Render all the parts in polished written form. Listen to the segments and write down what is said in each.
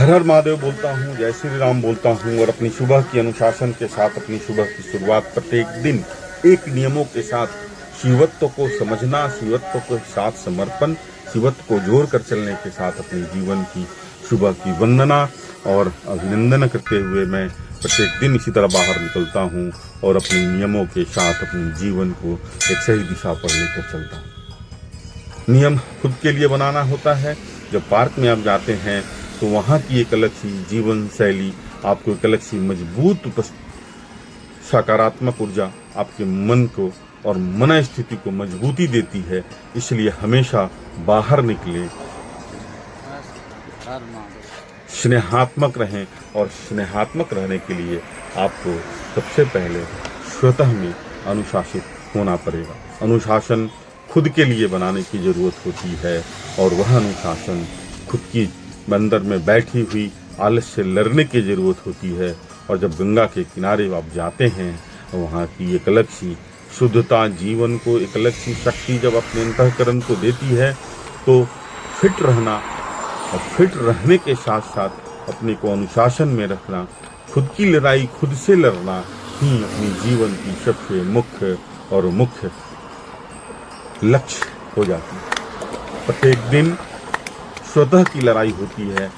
हर हर महादेव बोलता हूँ, जय श्री राम बोलता हूँ और अपनी सुबह की अनुशासन के साथ अपनी सुबह की शुरुआत प्रत्येक दिन एक नियमों के साथ शिवत्व को समझना, शिवत्व के साथ समर्पण, शिवत्व को जोड़ कर चलने के साथ अपने जीवन की सुबह की वंदना और अभिनंदन करते हुए मैं प्रत्येक दिन इसी तरह बाहर निकलता हूँ और अपने नियमों के साथ अपने जीवन को एक सही दिशा पर लेकर चलता हूँ। नियम खुद के लिए बनाना होता है। जब पार्क में आप जाते हैं तो वहाँ की एक अलग सी जीवन शैली आपको एक अलग सी मजबूत सकारात्मक ऊर्जा आपके मन को और मन स्थिति को मजबूती देती है। इसलिए हमेशा बाहर निकले, स्नेहात्मक रहें और स्नेहात्मक रहने के लिए आपको सबसे पहले स्वतः में अनुशासित होना पड़ेगा। अनुशासन खुद के लिए बनाने की जरूरत होती है और वह अनुशासन खुद की अंदर में बैठी हुई आलस से लड़ने की जरूरत होती है। और जब गंगा के किनारे आप जाते हैं वहाँ की एक अलग सी शुद्धता जीवन को एक अलग सी शक्ति जब अपने अंतःकरण को देती है तो फिट रहना और फिट रहने के साथ साथ अपने को अनुशासन में रखना, खुद की लड़ाई खुद से लड़ना ही अपनी जीवन की सबसे मुख्य लक्ष्य हो जाती है। प्रत्येक दिन स्वतः की लड़ाई होती है,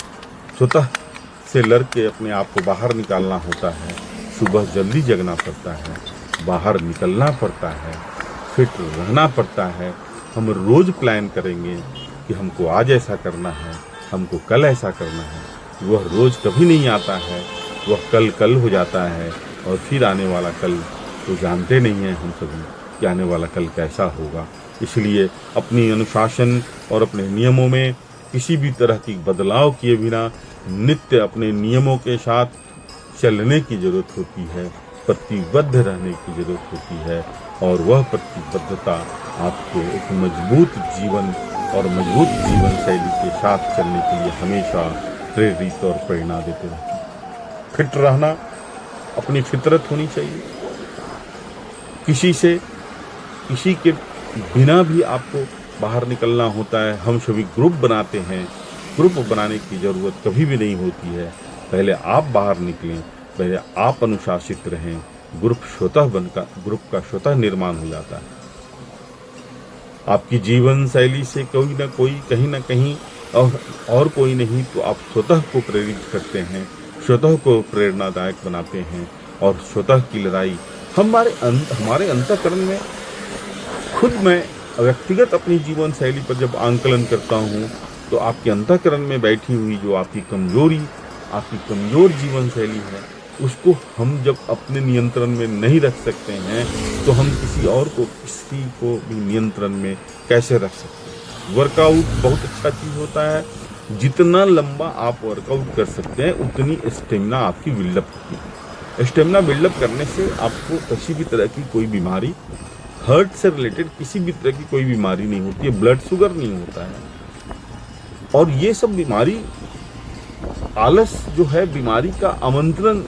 स्वतः से लड़के अपने आप को बाहर निकालना होता है। सुबह जल्दी जगना पड़ता है, बाहर निकलना पड़ता है, फिट रहना पड़ता है। हम रोज प्लान करेंगे कि हमको आज ऐसा करना है, हमको कल ऐसा करना है। वह रोज कभी नहीं आता है, वह कल हो जाता है और फिर आने वाला कल तो जानते नहीं हैं हम सभी कि आने वाला कल कैसा होगा। इसलिए अपनी अनुशासन और अपने नियमों में किसी भी तरह की बदलाव किए बिना नित्य अपने नियमों के साथ चलने की जरूरत होती है, प्रतिबद्ध रहने की जरूरत होती है। और वह प्रतिबद्धता आपको एक मजबूत जीवन और मजबूत जीवन शैली के साथ चलने के लिए हमेशा प्रेरित और प्रेरणा देते रहती है। फिट रहना अपनी फितरत होनी चाहिए। किसी के बिना भी आपको बाहर निकलना होता है। हम सभी ग्रुप बनाते हैं, ग्रुप बनाने की ज़रूरत कभी भी नहीं होती है। पहले आप बाहर निकलें, पहले आप अनुशासित रहें, ग्रुप का स्वतः निर्माण हो जाता है। आपकी जीवन शैली से कोई ना कोई कहीं ना कहीं और कोई नहीं तो आप स्वतः को प्रेरित करते हैं, स्वतः को प्रेरणादायक बनाते हैं और स्वतः की लड़ाई हमारे अंतःकरण में खुद मैं व्यक्तिगत अपनी जीवन शैली पर जब आंकलन करता हूँ तो आपके अंतःकरण में बैठी हुई जो आपकी कमजोर जीवन शैली है उसको हम जब अपने नियंत्रण में नहीं रख सकते हैं तो हम किसी को भी नियंत्रण में कैसे रख सकते हैं। वर्कआउट बहुत अच्छा चीज़ होता है। जितना लंबा आप वर्कआउट कर सकते हैं उतनी स्टेमिना आपकी बिल्डअप होती है। स्टेमिना बिल्डअप करने से आपको किसी भी तरह की कोई बीमारी, हार्ट से रिलेटेड किसी भी तरह की कोई बीमारी नहीं होती है, ब्लड शुगर नहीं होता है। और ये सब बीमारी, आलस जो है बीमारी का आमंत्रण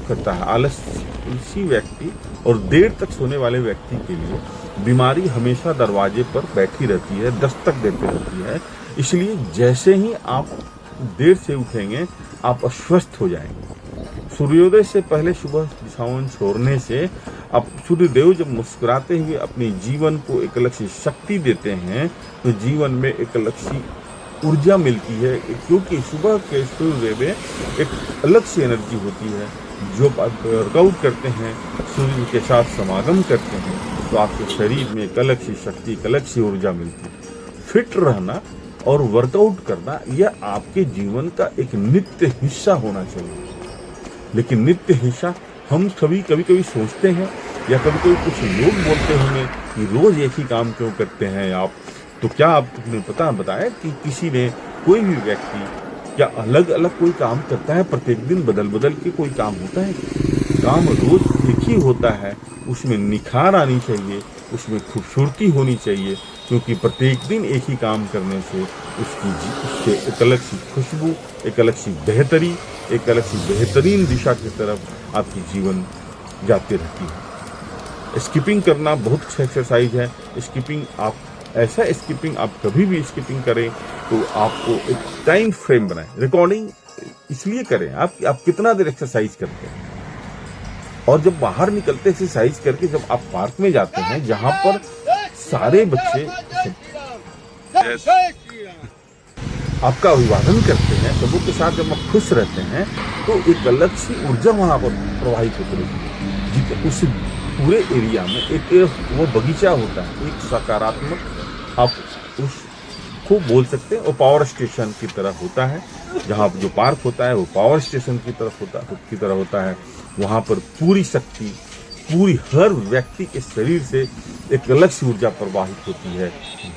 करता है। आलस इसी व्यक्ति और देर तक सोने वाले व्यक्ति के लिए बीमारी हमेशा दरवाजे पर बैठी रहती है, दस्तक देती रहती है। इसलिए जैसे ही आप देर से उठेंगे आप अस्वस्थ हो जाएंगे। सूर्योदय से पहले सुबह बिछावन छोड़ने से अब सूर्यदेव जब मुस्कुराते हुए अपने जीवन को एक अलग सी शक्ति देते हैं तो जीवन में एक अलग सी ऊर्जा मिलती है, क्योंकि सुबह के सूर्य में एक अलग सी एनर्जी होती है। जो आप वर्कआउट करते हैं, सूर्य के साथ समागम करते हैं तो आपके शरीर में एक अलग सी शक्ति, एक अलग सी ऊर्जा मिलती है। फिट रहना और वर्कआउट करना यह आपके जीवन का एक नित्य हिस्सा होना चाहिए। लेकिन नित्य हिस्सा हम सभी कभी सोचते हैं या कभी कुछ लोग बोलते होंगे कि रोज एक ही काम क्यों करते हैं आप। तो क्या आपने बताया कि किसी ने, कोई भी व्यक्ति क्या अलग अलग कोई काम करता है? प्रत्येक दिन बदल के कोई काम होता है? काम रोज एक ही होता है। उसमें निखार आनी चाहिए, उसमें खूबसूरती होनी चाहिए, क्योंकि प्रत्येक दिन एक ही काम करने से उससे एक अलग सी खुशबू, एक अलग सी बेहतरी, एक अलग सी बेहतरीन दिशा की तरफ आपकी जीवन जाती रहती है। स्किपिंग करना बहुत अच्छा एक्सरसाइज है। स्किपिंग आप कभी भी स्किपिंग करें तो आपको एक टाइम फ्रेम बनाएं। रिकॉर्डिंग इसलिए करें आप कितना देर एक्सरसाइज करते हैं। और जब बाहर निकलते एक्सरसाइज करके, जब आप पार्क में जाते हैं जहां पर सारे बच्चे आपका अभिवादन करते हैं, सबों के साथ जब आप खुश रहते हैं, तो एक अलग सी ऊर्जा वहां पर प्रवाहित होती है। उस पूरे एरिया में एक वो बगीचा होता है, एक सकारात्मक, आप उसको बोल सकते हैं, वो पावर स्टेशन की तरह होता है। जहाँ जो पार्क होता है वो पावर स्टेशन की तरह होता है। वहाँ पर पूरी शक्ति, पूरी हर व्यक्ति के शरीर से एक अलग सी ऊर्जा प्रवाहित होती है,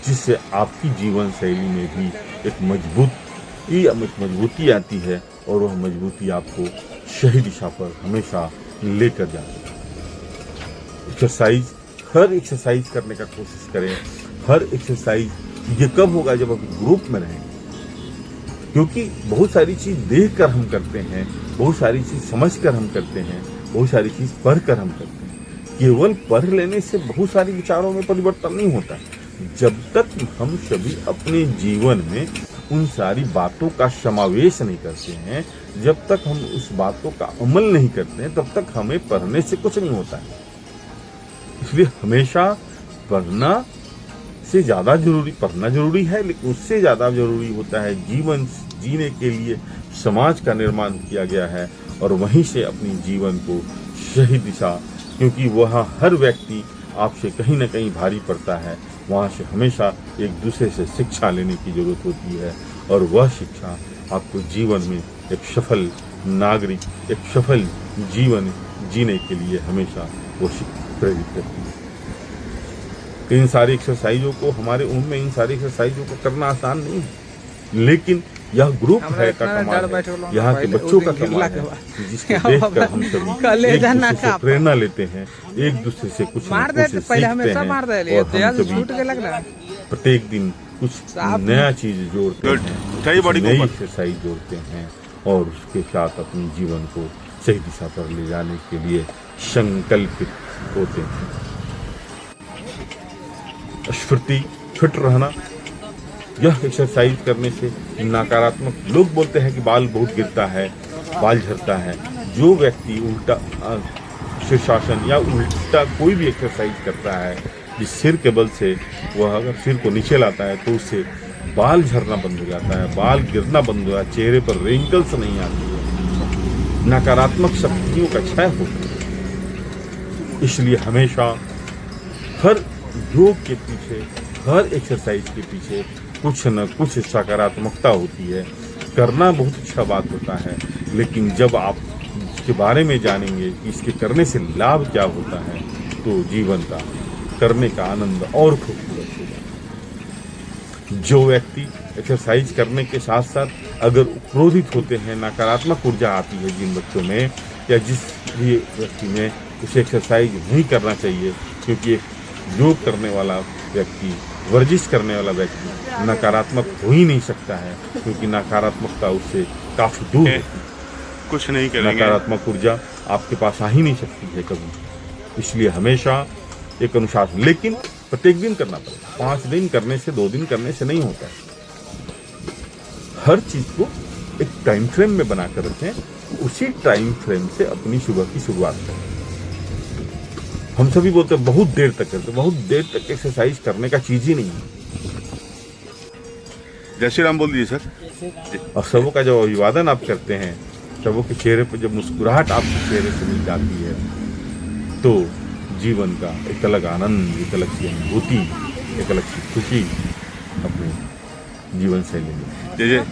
जिससे आपकी जीवन शैली में भी एक मजबूती आती है, और वह मजबूती आपको सही दिशा पर हमेशा लेकर जाती है। हर एक्सरसाइज करने का कोशिश करें। हर एक्सरसाइज ये कब होगा, जब आप ग्रुप में रहेंगे, क्योंकि बहुत सारी चीज देख कर हम करते हैं, बहुत सारी चीज समझ कर हम करते हैं, बहुत सारी चीज पढ़ कर हम करते हैं। केवल पढ़ लेने से बहुत सारे विचारों में परिवर्तन नहीं होता। जब तक हम सभी अपने जीवन में उन सारी बातों का समावेश नहीं करते हैं, जब तक हम उस बातों का अमल नहीं करते हैं, तब तक हमें पढ़ने से कुछ नहीं होता है। इसलिए हमेशा पढ़ना जरूरी है, लेकिन उससे ज्यादा जरूरी होता है जीवन जीने के लिए समाज का निर्माण किया गया है, और वहीं से अपनी जीवन को सही दिशा, क्योंकि वहाँ हर व्यक्ति आपसे कहीं ना कहीं भारी पड़ता है, वहाँ से हमेशा एक दूसरे से शिक्षा लेने की जरूरत होती है, और वह शिक्षा आपको जीवन में एक सफल नागरिक, एक सफल जीवन जीने के लिए हमेशा वो प्रेरित करती है। इन सारी एक्सरसाइजों को, हमारे उम्र में इन सारी एक्सरसाइजों को करना आसान नहीं है, लेकिन यह ग्रुप है का कमाल है, यहाँ के बच्चों का कमाल है, जिसको देखकर हम सभी एक दूसरे से प्रेरणा लेते हैं, एक दूसरे से कुछ सीखते हैं, और हम सभी प्रत्येक दिन कुछ नया चीज जोड़ते हैं, नई एक्सरसाइज जोड़ते हैं, और उसके साथ अपने जीवन को सही दिशा पर ले जाने के लिए संकल्पित होते हैं। स्फूर्ति, फिट रहना, यह एक्सरसाइज करने से नकारात्मक, लोग बोलते हैं कि बाल बहुत गिरता है, बाल झड़ता है। जो व्यक्ति उल्टा शीर्षासन या उल्टा कोई भी एक्सरसाइज करता है, जिस सिर के बल से वह अगर सिर को नीचे लाता है, तो उससे बाल झड़ना बंद हो जाता है, बाल गिरना बंद हो जाता है, चेहरे पर रिंकल्स नहीं आती है, नकारात्मक शक्तियों का क्षय होता है। इसलिए हमेशा हर योग के पीछे, हर एक्सरसाइज के पीछे कुछ न कुछ सकारात्मकता होती है। करना बहुत अच्छा बात होता है, लेकिन जब आप इसके बारे में जानेंगे कि इसके करने से लाभ क्या होता है, तो जीवन का करने का आनंद और खूबसूरत होगा। जो व्यक्ति एक्सरसाइज करने के साथ साथ अगर क्रोधित होते हैं, नकारात्मक ऊर्जा आती है जिन बच्चों में या जिस भी व्यक्ति में, उसे एक्सरसाइज नहीं करना चाहिए, क्योंकि योग करने वाला व्यक्ति, वर्जिश करने वाला व्यक्ति नकारात्मक हो ही नहीं सकता है, क्योंकि नकारात्मकता उससे काफी दूर है। कुछ नहीं करेंगे, नकारात्मक ऊर्जा आपके पास आ ही नहीं सकती है कभी। इसलिए हमेशा एक अनुशासन, लेकिन प्रत्येक दिन करना पड़ेगा। 5 दिन करने से, 2 दिन करने से नहीं होता है। हर चीज को एक टाइम फ्रेम में बनाकर रखें, उसी टाइम फ्रेम से अपनी सुबह की शुरुआत करें। हम सभी बोलते हैं बहुत देर तक करते, बहुत देर तक एक्सरसाइज करने का चीज ही नहीं है। जय श्री राम बोल दीजिए सर। और सबों का जब अभिवादन आप करते हैं, सबों के चेहरे पर जब मुस्कुराहट आपके चेहरे से मिल जाती है, तो जीवन का एक अलग आनंद, एक अलग सी अनुभूति, एक अलग सी खुशी अपने जीवन शैली में। जय।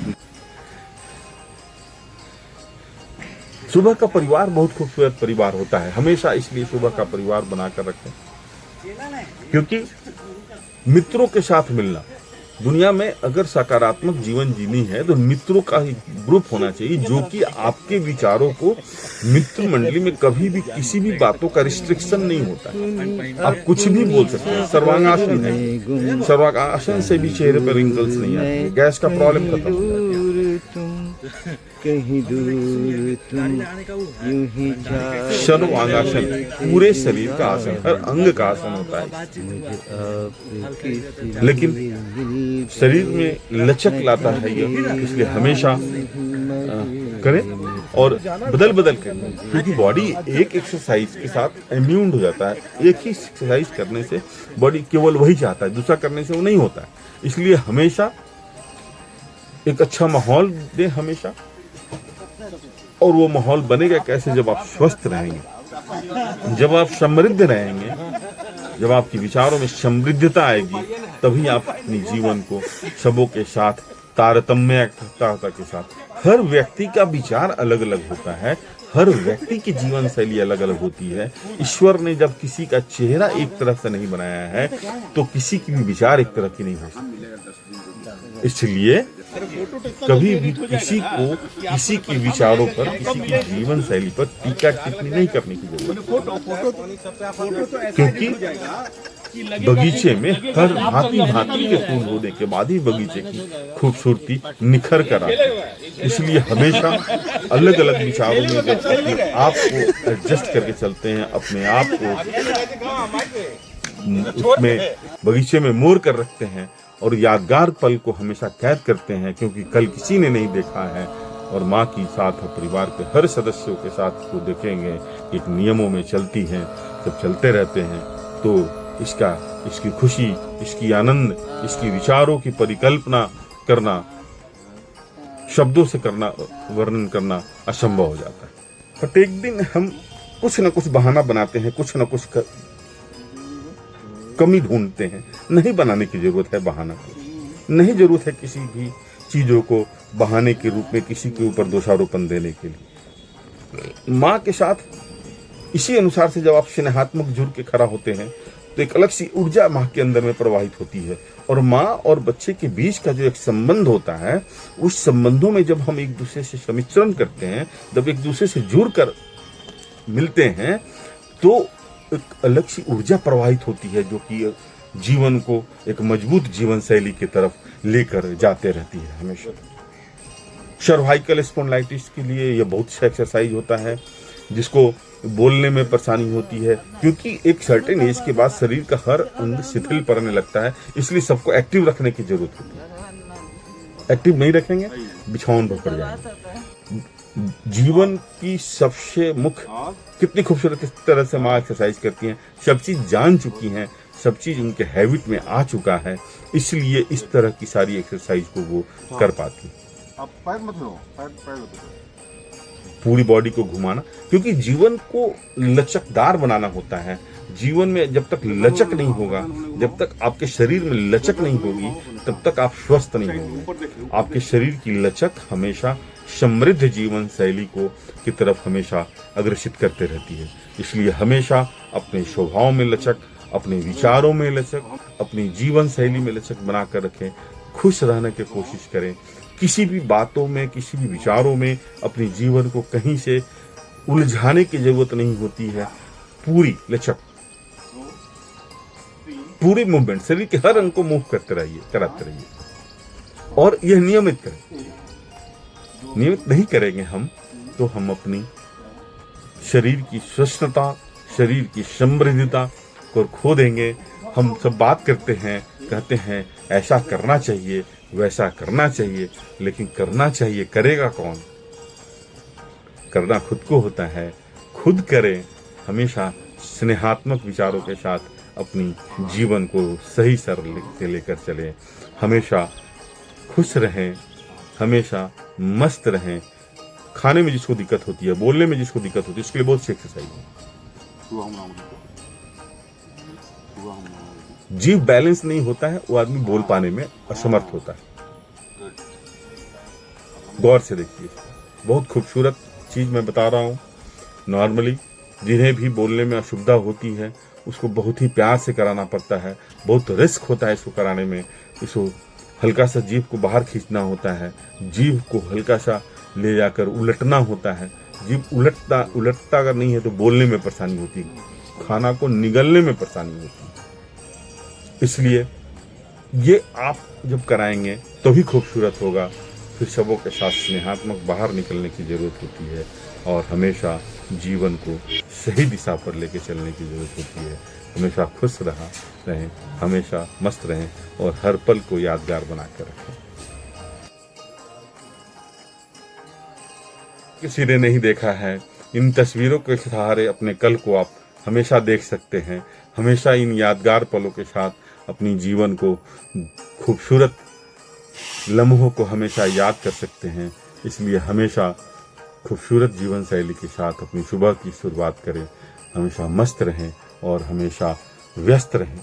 सुबह का परिवार बहुत खूबसूरत परिवार होता है हमेशा, इसलिए सुबह का परिवार बनाकर रखें, क्योंकि मित्रों के साथ मिलना, दुनिया में अगर सकारात्मक जीवन जीनी है तो मित्रों का ही ग्रुप होना चाहिए, जो कि आपके विचारों को, मित्र मंडली में कभी भी किसी भी बातों का रिस्ट्रिक्शन नहीं होता है। आप कुछ भी बोल सकते हैं। सर्वांगासन है, सर्वांगासन से भी चेहरे पर रिंकल्स नहीं आते, गैस का प्रॉब्लम खत्म हो जाता है। कहीं दूर तुम यूं ही सर्वांगासन पूरे शरीर का आसन, हर अंग का आसन होता है, लेकिन शरीर में लचक लाता है ये, इसलिए हमेशा करें और बदल बदल करें, क्योंकि बॉडी एक एक्सरसाइज के साथ इम्यून हो जाता है। एक ही एक्सरसाइज करने से बॉडी केवल वही चाहता है, दूसरा करने से वो नहीं होता है। इसलिए हमेशा एक अच्छा माहौल दें हमेशा, और वो माहौल बनेगा कैसे? जब आप स्वस्थ रहेंगे, जब आप समृद्ध रहेंगे, जब आपके विचारों में समृद्धता आएगी, तभी आप अपने जीवन को सबों के साथ तारतम्यता के साथ, हर व्यक्ति का विचार अलग अलग होता है, हर व्यक्ति की जीवन शैली अलग अलग होती है। ईश्वर ने जब किसी का चेहरा एक तरह से नहीं बनाया है तो किसी की भी विचार एक तरह की नहीं हो सकती। इसलिए कभी भी किसी को किसी के विचारों पर, किसी की जीवन शैली पर टीका टिप्पणी नहीं करने की जरूरत है, क्योंकि बगीचे में हर भांति भांति के फूल होने के बाद ही बगीचे की खूबसूरती निखर कर आती है। इसलिए हमेशा अलग अलग विचारों में जब अपने आप को एडजस्ट करके चलते हैं, अपने आप को उसमें बगीचे में मोड़ कर रखते हैं और यादगार पल को हमेशा कैद करते हैं, क्योंकि कल किसी ने नहीं देखा है। और माँ की साथ परिवार के हर सदस्यों के साथ को देखेंगे, एक नियमों में चलती हैं, जब चलते रहते हैं तो इसकी खुशी, इसकी आनंद, इसकी विचारों की परिकल्पना करना, शब्दों से करना, वर्णन करना असंभव हो जाता है। प्रत्येक दिन हम कुछ न कुछ बहाना बनाते हैं, कुछ न कुछ कमी ढूंढते हैं। नहीं बनाने की जरूरत है बहाना, नहीं जरूरत है किसी भी चीजों को बहाने के रूप में किसी के ऊपर दोषारोपण देने के लिए। माँ के साथ इसी अनुसार से जब आप स्नेहात्मक जुड़ के खड़ा होते हैं तो एक अलग सी ऊर्जा माँ के अंदर में प्रवाहित होती है, और माँ और बच्चे के बीच का जो एक संबंध होता है, उस संबंधों में जब हम एक दूसरे से समिश्रण करते हैं, जब एक दूसरे से जुड़ कर मिलते हैं, तो एक अलग सी ऊर्जा प्रवाहित होती है, जो कि जीवन को एक मजबूत जीवन शैली की तरफ लेकर जाते रहती है हमेशा। सर्वाइकल स्पॉन्डिलाइटिस के लिए यह बहुत सा एक्सरसाइज होता है, जिसको बोलने में परेशानी होती है, क्योंकि एक सर्टेन एज के बाद शरीर का हर अंग शिथिल पड़ने लगता है। इसलिए सबको एक्टिव रखने की जरूरत होती है। एक्टिव नहीं रखेंगे बिछौन पर पड़ जाएंगे। जीवन की सबसे मुख्य, कितनी खूबसूरत तरह से माँ एक्सरसाइज करती हैं, सब चीज जान चुकी हैं, सब चीज उनके हैबिट में आ चुका है, इसलिए इस तरह की सारी एक्सरसाइज को वो कर पाती। आप पैर मत लो, पैर पूरी बॉडी को घुमाना, क्योंकि जीवन को लचकदार बनाना होता है। जीवन में जब तक लचक नहीं होगा, जब तक आपके शरीर में लचक नहीं होगी, तब तक आप स्वस्थ नहीं होंगे। आपके शरीर की लचक हमेशा समृद्ध जीवन शैली को की तरफ हमेशा अग्रसित करते रहती है। इसलिए हमेशा अपने स्वभाव में लचक, अपने विचारों में लचक, अपनी जीवन शैली में लचक बनाकर रखें। खुश रहने की कोशिश करें। किसी भी बातों में, किसी भी विचारों में अपने जीवन को कहीं से उलझाने की जरूरत नहीं होती है। पूरी लचक, पूरी मूवमेंट, शरीर के हर अंग को मूव करते रहिए, कराते रहिए, और यह नियमित करें। नियमित नहीं करेंगे हम तो हम अपनी शरीर की स्वस्थता, शरीर की समृद्धता को खो देंगे। हम सब बात करते हैं, कहते हैं ऐसा करना चाहिए, वैसा करना चाहिए, लेकिन करना चाहिए करेगा कौन? करना खुद को होता है। खुद करें, हमेशा स्नेहात्मक विचारों के साथ अपनी जीवन को सही सरल से लेकर चलें। हमेशा खुश रहें, हमेशा मस्त रहें। खाने में जिसको दिक्कत होती है, बोलने में जिसको दिक्कत होती है, उसके लिए बहुत सी एक्सरसाइज है। जीव बैलेंस नहीं होता है, वो आदमी बोल पाने में असमर्थ होता है। गौर से देखिए, बहुत खूबसूरत चीज मैं बता रहा हूँ। नॉर्मली जिन्हें भी बोलने में असुविधा होती है, उसको बहुत ही प्यार से कराना पड़ता है। बहुत रिस्क होता है इसको कराने में। इसको हल्का सा जीभ को बाहर खींचना होता है, जीभ को हल्का सा ले जाकर उलटना होता है। जीभ उलटता अगर नहीं है तो बोलने में परेशानी होती है, खाना को निगलने में परेशानी होती है। इसलिए ये आप जब कराएंगे तो भी खूबसूरत होगा। फिर सबों के साथ स्नेहात्मक बाहर निकलने की जरूरत होती है, और हमेशा जीवन को सही दिशा पर लेके चलने की जरूरत होती है। हमेशा खुश रहें, हमेशा मस्त रहें, और हर पल को यादगार बना कर रखें। किसी ने नहीं देखा है। इन तस्वीरों के सहारे अपने कल को आप हमेशा देख सकते हैं। हमेशा इन यादगार पलों के साथ अपनी जीवन को खूबसूरत लम्हों को हमेशा याद कर सकते हैं। इसलिए हमेशा खूबसूरत जीवन शैली के साथ अपनी सुबह की शुरुआत करें। हमेशा मस्त रहें और हमेशा व्यस्त रहें।